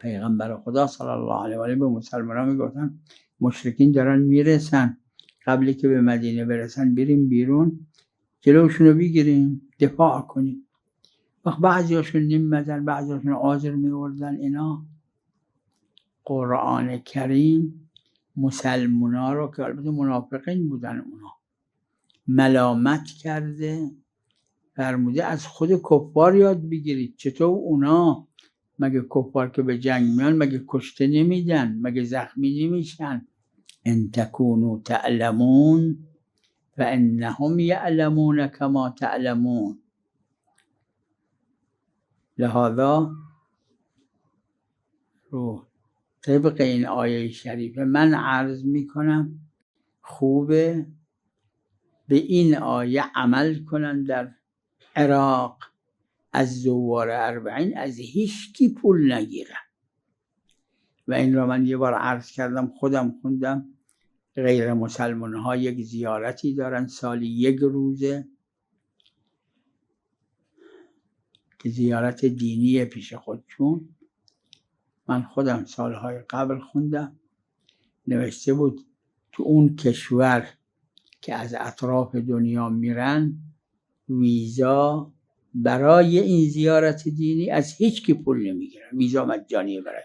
پیغمبر خدا صلی الله علیه و آله به مسلمانان میگفتن مشرکین دارن میرسن، قبلی که به مدینه برسن بریم بیرون جلوشون رو بگیریم دفاع کنیم. وقت بعضی هاشون نمیمدن، بعضی هاشون آذر میوردن. اینا قرآن کریم مسلمونا رو که البته منافقین بودن اونا ملامت کرده، فرموده از خود کفار یاد بگیرید. چطور اونا مگه کفار که به جنگ میان مگه کشته نمیدن، مگه زخمی نمیشن؟ ان تکونوا تعلمون فانهم یعلمون کما تعلمون. لذا رو طبق این آیه شریفه من عرض میکنم خوبه به این آیه عمل کنن. در عراق از زوار اربعین از هیچ کی پول نگیرن و این را من یه بار عرض کردم، خودم خوندم. غیر مسلمان ها یک زیارتی دارن سالی 1 روزه که زیارت دینی پیش خودشون. من خودم سالهای قبل خوندم، نوشته بود تو اون کشور که از اطراف دنیا میرن ویزا برای این زیارت دینی از هیچ کی پول نمیگیرن، ویزا مجانیه برای